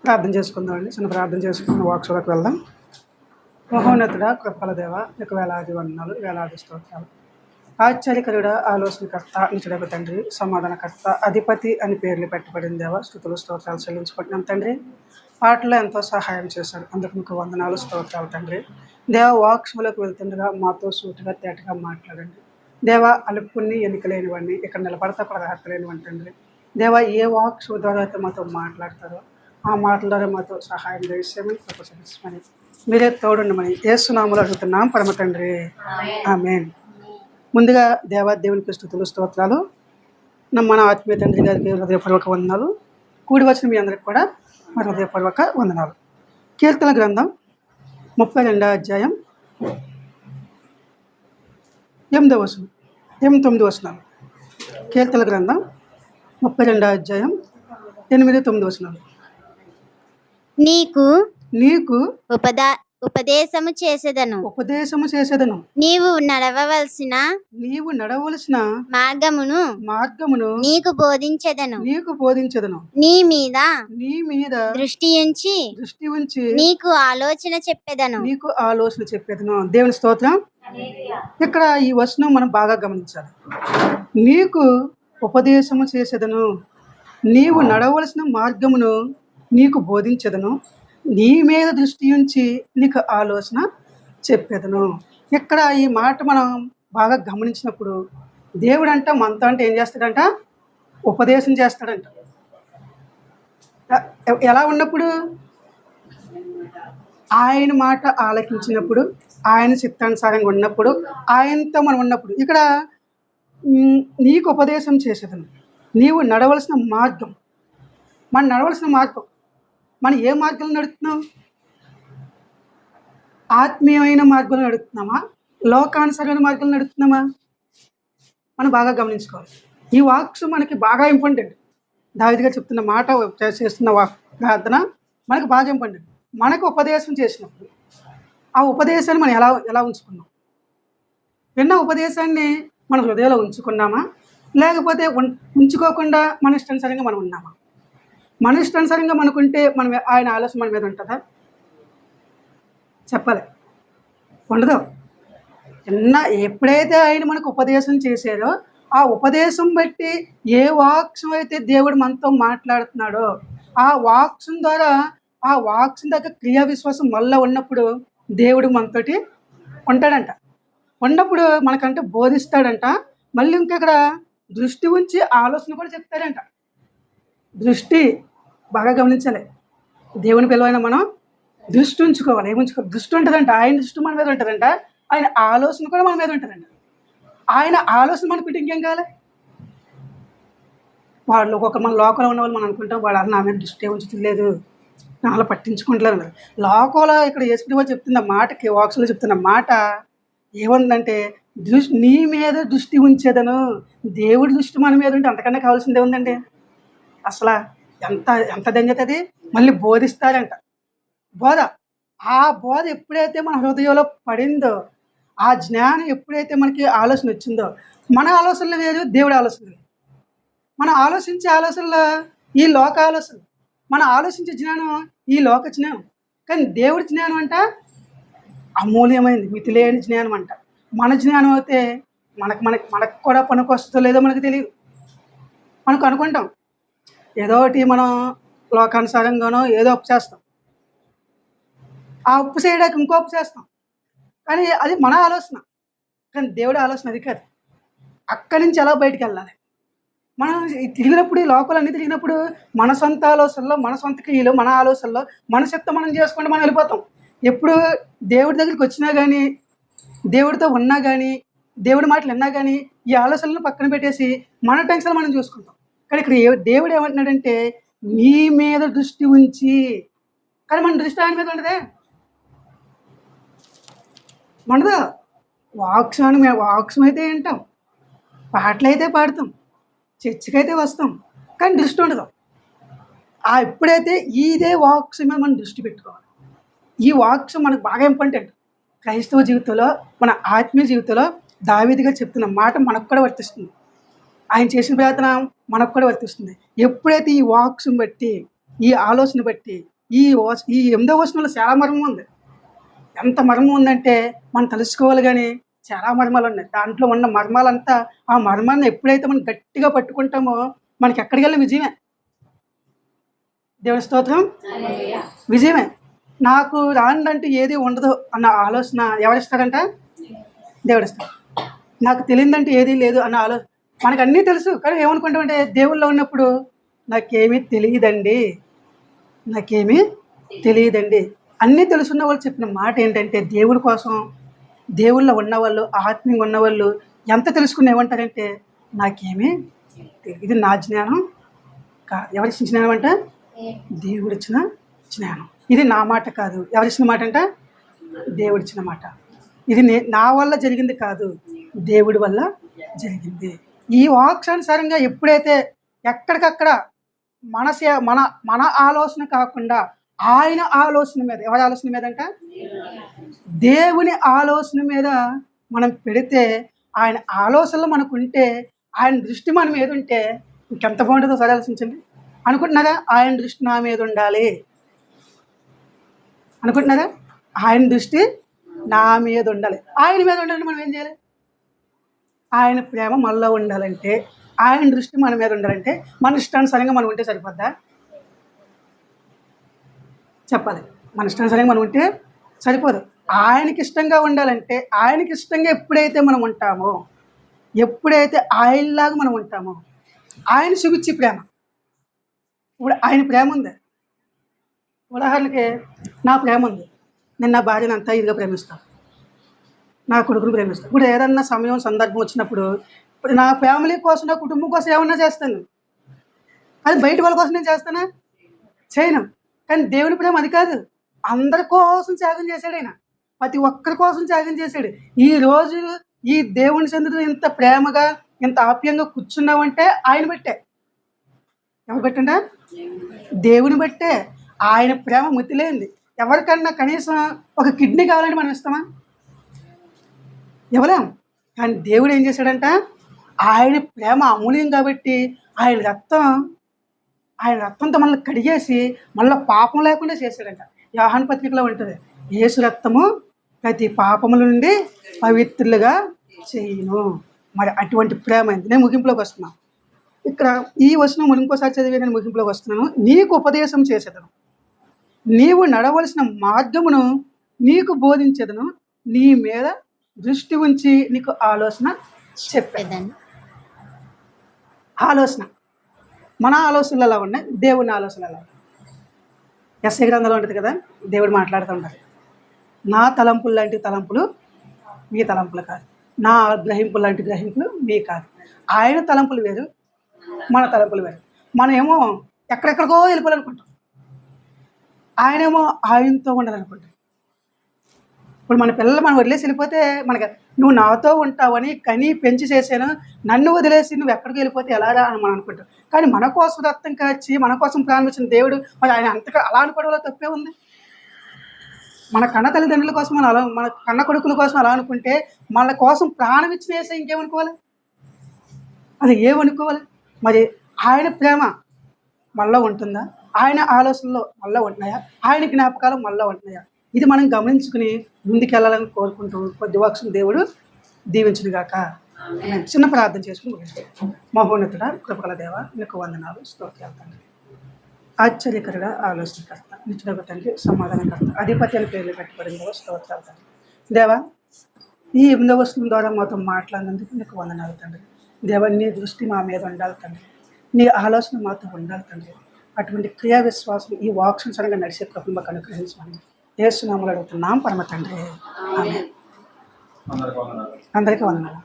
ప్రార్థన చేసుకుందామండి. చిన్న ప్రార్థన చేసుకుని వాక్స్లోకి వెళ్దాం. మహోన్నతుడా, కృపల దేవ, నీకు వేలాది వందనాలు, వేలాది స్తోత్రాలు. ఆశ్చర్యకరుడా, ఆలోచనకర్త, నిచుడకు తండ్రి, సమాధానకర్త, అధిపతి అని పేర్లు పెట్టబడిన దేవ, స్తుతులు స్తోత్రాలు చెల్లించుకుంటున్నాం తండ్రి. పాటలో ఎంతో సహాయం చేశారు, అందుకు మీకు వందనాలు, స్తోత్రాలు తండ్రి. దేవ, వాక్స్లోకి వెళ్తుండగా మాతో సూటిగా తేటగా మాట్లాడండి. దేవ, అలుపుని ఎన్నికలేనివన్నీ, ఇక్కడ నిలబడతా కూడా అర్హత లేనివంటి తండ్రి. దేవ, ఏ వాక్స్ ద్వారా అయితే మాతో మాట్లాడతారో ఆ మాటల ద్వారా మాతో సహాయం చేసేమని కృపచరించమని మీరే తోడుండమని యేసునామములో అడుగుతున్నాం పరమ తండ్రి, ఆమేన్. ముందుగా దేవునికి స్తుతులు స్తోత్రాలు. మన ఆత్మీయ తండ్రి గారికి హృదయపూర్వక వందనాలు. కూడి వచ్చిన మీ అందరికి కూడా మన హృదయపూర్వక వందనాలు. కీర్తన గ్రంథం 32వ అధ్యాయం 8వ వచనం, 9 వచనాలు. కీర్తన గ్రంథం 32వ అధ్యాయం 8, 9 వచనాలు. నీకు ఉపదేశము చేసేదను. నీవు నడవవలసిన మార్గమును నీకు బోధించెదను. నీ మీద దృష్టి ఉంచి నీకు ఆలోచన చెప్పెదను. దేవుని స్తోత్రం. ఇక్కడ ఈ వచనం మనం బాగా గమనించాలి. నీకు ఉపదేశము చేసేదను, నీవు నడవలసిన మార్గమును నీకు బోధించదను, నీ మీద దృష్టి ఉంచి నీకు ఆలోచన చెప్పేదను. ఇక్కడ ఈ మాట మనం బాగా గమనించినప్పుడు దేవుడు అంట మనతో అంటే ఏం చేస్తాడంట? ఉపదేశం చేస్తాడంట. ఎలా ఉన్నప్పుడు? ఆయన మాట ఆలకించినప్పుడు, ఆయన చిత్తానుసారంగా ఉన్నప్పుడు, ఆయనతో మనం ఉన్నప్పుడు. ఇక్కడ నీకు ఉపదేశం చేసేదను, నీవు నడవలసిన మార్గం. మనం నడవలసిన మార్గం, మనం ఏ మార్గంలో నడుస్తున్నాం? ఆత్మీయమైన మార్గంలో నడుస్తున్నామా, లోకానుసరమైన మార్గంలో నడుస్తున్నామా? మనం బాగా గమనించుకోవాలి. ఈ వాక్స్ మనకి బాగా ఇంపార్టెంట్. దావీదు గారు చెప్తున్న మాట, చేస్తున్న ప్రార్థన మనకు బాగా ఇంపార్టెంట్. మనకు ఉపదేశం చేసినప్పుడు ఆ ఉపదేశాన్ని మనం ఎలా ఉంచుకున్నాం? విన్న ఉపదేశాన్ని మన హృదయంలో ఉంచుకున్నామా, లేకపోతే ఉంచుకోకుండా మన ఇష్టానుసారంగా మనం ఉన్నామా? మన ఇష్టానుసారంగా మనకుంటే ఆయన ఆలోచన మన మీద ఉంటుందా? చెప్పాలి, ఉండదు. ఎప్పుడైతే ఆయన మనకు ఉపదేశం చేశారో ఆ ఉపదేశం బట్టి ఏ వాక్యం అయితే దేవుడు మనతో మాట్లాడుతున్నాడో ఆ వాక్యం ద్వారా ఆ వాక్యం దగ్గర క్రియా విశ్వాసం మళ్ళీ ఉన్నప్పుడు దేవుడు మనతోటి ఉంటాడంట. ఉన్నప్పుడు మనకంటే బోధిస్తాడంట. మళ్ళీ ఇంకెక్కడ దృష్టి ఉంచి ఆలోచన కూడా చెప్తాడంట. దృష్టి బాగా గమనించాలి. దేవుని పిలువైన మనం దృష్టి ఉంచుకోవాలి. ఏముంచుకోవాలి? దృష్టి ఉంటుందంట. ఆయన దృష్టి మన మీద ఉంటుందంట. ఆయన ఆలోచన కూడా మన మీద ఉంటుందంట. ఆయన ఆలోచన మనకు ఇంకేం కావాలి? వాళ్ళు మన లోకంలో ఉన్న వాళ్ళు మనం అనుకుంటాం, వాళ్ళు నా మీద దృష్టి ఉంచట్లేదు, నా అలా పట్టించుకుంటలేదు అన్నారు. లోకంలో ఇక్కడ యేసు చెప్తున్న మాటకి, వాక్స్లో చెప్తున్న మాట ఏముందంటే, నీ మీద దృష్టి ఉంచేదను. దేవుడి దృష్టి మన మీద ఉంటే అంతకన్నా కావాల్సిందే ఉందండి. అసలు ఎంత ధన్యత అది. మళ్ళీ బోధిస్తారంట. ఆ బోధ ఎప్పుడైతే మన హృదయంలో పడిందో, ఆ జ్ఞానం ఎప్పుడైతే మనకి ఆలోచన వచ్చిందో, మన ఆలోచనలు వేరు, దేవుడి ఆలోచనలు వేరు. మనం ఆలోచించే ఆలోచనలు ఈ లోక ఆలోచనలు, మనం ఆలోచించే జ్ఞానం ఈ లోక జ్ఞానం. కానీ దేవుడి జ్ఞానం అంట అమూల్యమైనది, మితిలేని జ్ఞానం అంట. మన జ్ఞానం అయితే మనకు కూడా పనికి వస్తుందో లేదో మనకు తెలియదు. మనకు అనుకుంటాం ఏదో ఒకటి మనం లోకానుసారంగానో ఏదో అప్పు చేస్తాం, ఆ అప్పు చేయడానికి ఇంకో అప్పు చేస్తాం. కానీ అది మన ఆలోచన. కానీ దేవుడి ఆలోచన అది కాదు. అక్కడి నుంచి ఎలా బయటికి వెళ్ళాలి? మనం తిరిగినప్పుడు, ఈ లోకాలన్నీ తిరిగినప్పుడు మన సొంత ఆలోచనలో, మన సొంత క్రియలు, మన ఆలోచనలో, మన శక్తి మనం చేసుకుంటే మనం వెళ్ళిపోతాం. ఎప్పుడు దేవుడి దగ్గరికి వచ్చినా కానీ, దేవుడితో ఉన్నా కానీ, దేవుడి మాటలు విన్నా కానీ ఈ ఆలోచనలను పక్కన పెట్టేసి మన టెన్షన్ మనం చూసుకుంటాం. కానీ ఇక్కడ దేవుడు ఏమంటున్నాడంటే, నీ మీద దృష్టి ఉంచి. కానీ మన దృష్టి ఆయన మీద ఉండదే, ఉండదు. వాక్సం అయితే వింటాం, పాటలు అయితే పాడతాం, చర్చికి అయితే వస్తాం, కానీ దృష్టి ఉండదు. ఎప్పుడైతే ఇదే వాక్స్ మీద మనం దృష్టి పెట్టుకోవాలి. ఈ వాక్స్ మనకు బాగా ఇంపార్టెంట్. క్రైస్తవ జీవితంలో, మన ఆత్మీయ జీవితంలో దావీదు గారు చెప్తున్న మాట మనకు కూడా వర్తిస్తుంది. ఆయన చేసిన ప్రార్థన మనకు కూడా వర్తిస్తుంది. ఎప్పుడైతే ఈ వాక్స్ని బట్టి, ఈ ఆలోచన బట్టి, ఈ 8వ వచనంలో చాలా మర్మం ఉంది. ఎంత మర్మం ఉందంటే మనం తెలుసుకోవాలి, కానీ చాలా మర్మాలు ఉన్నాయి. దాంట్లో ఉన్న మర్మాలంతా, ఆ మర్మాన్ని ఎప్పుడైతే మనం గట్టిగా పట్టుకుంటామో మనకి ఎక్కడికి వెళ్ళిన విజయమే. దేవుని స్తోత్రం. విజయమే. నాకు రాందంటూ ఏది ఉండదు అన్న ఆలోచన ఎవరిస్తాడంట? దేవుడిస్తాడు. నాకు తెలియదంటే ఏదీ లేదు అన్న ఆలోచన. మనకు అన్నీ తెలుసు, కానీ ఏమనుకుంటామంటే దేవుళ్ళో ఉన్నప్పుడు నాకేమీ తెలియదండి, నాకేమీ తెలియదండి. అన్నీ తెలుసున్న వాళ్ళు చెప్పిన మాట ఏంటంటే, దేవుడి కోసం, దేవుళ్ళో ఉన్నవాళ్ళు, ఆత్మీయంగా ఉన్నవాళ్ళు ఎంత తెలుసుకుని ఏమంటారంటే నాకేమీ తెలియదు. ఇది నా జ్ఞానం కాదు. ఎవరిచ్చిన జ్ఞానం అంట? దేవుడిచ్చిన జ్ఞానం. ఇది నా మాట కాదు. ఎవరిచ్చిన మాట అంట? దేవుడిచ్చిన మాట. ఇది నా వల్ల జరిగింది కాదు, దేవుడి వల్ల జరిగింది. ఈ వాక్యానుసారంగా ఎప్పుడైతే ఎక్కడికక్కడ మన ఆలోచన కాకుండా ఆయన ఆలోచన మీద, ఎవరి ఆలోచన మీద అంట? దేవుని ఆలోచన మీద మనం పెడితే, ఆయన ఆలోచనలు మనకు ఉంటే, ఆయన దృష్టి మన మీద ఉంటే ఇంకెంత బాగుంటుందో సరే ఆలోచించండి. అనుకుంటున్నారా? ఆయన దృష్టి నా మీద ఉండాలి అనుకుంటున్నారా? ఆయన దృష్టి నా మీద ఉండాలి. ఆయన మీద ఉండాలంటే మనం ఏం చేయాలి? ఆయన ప్రేమ మనలో ఉండాలంటే, ఆయన దృష్టి మన మీద ఉండాలంటే మన ఇష్టానుసారంగా మనం ఉంటే సరిపోద్దా? చెప్పాలి. మన ఇష్టానుసారంగా మనం ఉంటే సరిపోదు. ఆయనకి ఇష్టంగా ఉండాలంటే, ఆయనకి ఇష్టంగా ఎప్పుడైతే మనం ఉంటామో, ఎప్పుడైతే ఆయనలాగా మనం ఉంటామో, ఆయన చూపించి ప్రేమ. ఇప్పుడు ఆయన ప్రేమ ఉంది. ఉదాహరణకి నా ప్రేమ ఉంది. నేను నా భార్యను అంతా ఇదిగా ప్రేమిస్తాను, నా కొడుకును ప్రేమిస్తాను. ఇప్పుడు ఏదన్నా సమయం, సందర్భం వచ్చినప్పుడు ఇప్పుడు నా ఫ్యామిలీ కోసం, నా కుటుంబం కోసం ఏమన్నా చేస్తాను. అది బయట వాళ్ళ కోసం నేను చేస్తానా? చేయను. కానీ దేవుని ప్రేమ అది కాదు. అందరి కోసం త్యాగం చేశాడు ఆయన. ప్రతి ఒక్కరి కోసం త్యాగం చేశాడు. ఈరోజు ఈ దేవుని సన్నిధిలో ఇంత ప్రేమగా, ఇంత ఆప్యాయంగా కూర్చున్నామంటే ఆయన బట్టే. ఎవరు పెట్టండా? దేవుని బట్టే. ఆయన ప్రేమ మితిలేంది. ఎవరికన్నా కనీసం ఒక కిడ్నీ కావాలంటే మనం ఇస్తామా? ఇవ్వలేం. కానీ దేవుడు ఏం చేశాడంట? ఆయన ప్రేమ అమూల్యం కాబట్టి ఆయన రక్తంతో మనల్ని కడిగేసి మళ్ళీ పాపం లేకుండా చేశాడంట. యోహాను పత్రికలో ఉంటుంది, యేసు రక్తము ప్రతి పాపముల నుండి పవిత్రులుగా చేయును. మరి అటువంటి ప్రేమ అయింది. నేను ముగింపులోకి వస్తున్నాను. ఇక్కడ ఈ వచనం ఇంకోసారి చదివి నేను ముగింపులోకి వస్తున్నాను. నీకు ఉపదేశం చేసేదను, నీవు నడవలసిన మార్గమును నీకు బోధించేదను, నీ మీద దృష్టి ఉంచి నీకు ఆలోచన చెప్పేదాన్ని. ఆలోచన, మన ఆలోచనలు ఎలా ఉన్నాయి, దేవుని ఆలోచనలు ఎలా ఉన్నాయి. యెషయా గ్రంథంలో ఉంటుంది కదా, దేవుడు మాట్లాడుతూ ఉంటారు, నా తలంపులు లాంటి తలంపులు మీ తలంపులు కాదు, నా గ్రహింపులు లాంటి గ్రహింపులు మీ కాదు. ఆయన తలంపులు వేరు, మన తలంపులు వేరు. మనమేమో ఎక్కడెక్కడికో వెళ్ళిపోవాలనుకుంటాం, ఆయనేమో ఆయనతో ఉండాలనుకుంటాం. ఇప్పుడు మన పిల్లలు మనం వదిలేసి వెళ్ళిపోతే మనకి, నువ్వు నాతో ఉంటావని కని పెంచి చేశాను, నన్ను వదిలేసి నువ్వు ఎక్కడికి వెళ్ళిపోతే ఎలారా అని మనం అనుకుంటాం. కానీ మన కోసం రక్తం కాచి మన కోసం ప్రాణం ఇచ్చిన దేవుడు మరి ఆయన అంతగా అలా అనుకోవడంలో తప్పే ఉంది. మన కన్న తల్లిదండ్రుల కోసం మనం అలా, మన కన్న కొడుకుల కోసం అలా అనుకుంటే మన కోసం ప్రాణం ఇచ్చిన వేసే ఇంకేమనుకోవాలి? అది ఏమనుకోవాలి? మరి ఆయన ప్రేమ మనలో ఉంటుందా? ఆయన ఆలోచనలో మనలో ఉంటున్నాయా? ఆయన జ్ఞాపకాలు మనలో ఉంటున్నాయా? ఇది మనం గమనించుకుని ముందుకెళ్ళాలని కోరుకుంటూ కొద్ది వాక్యం దేవుడు దీవించునుగాక. చిన్న ప్రార్థన చేసుకుని, మహోన్నతుడా, కృపగల దేవ, నీకు వందనాలు, స్తోత్రాలు తండ్రి. ఆశ్చర్యకరుడా, ఆలోచనకర్త, నిత్యుడగు తండ్రి, సమాధానకర్త, అధిపతి అని పేర్లు పెట్టబడిందో స్తోత్రాలు తండ్రి. దేవా, ఈ 8వ వచనం ద్వారా మాతో మాట్లాడినందుకు నీకు వందనాలు తండ్రి. దేవా, నీ దృష్టి మా మీద ఉండాలి తండ్రి, నీ ఆలోచన మాతో ఉండాలి తండ్రి. అటువంటి క్రియా విశ్వాసం ఈ వాక్యానుసారంగా నడిచే కృపను మాకు అనుగ్రహించమని యేసు నామములో అడుగుతున్నాం పరమ తండ్రి. ఆమేన్. అందరికీ వందనాలు.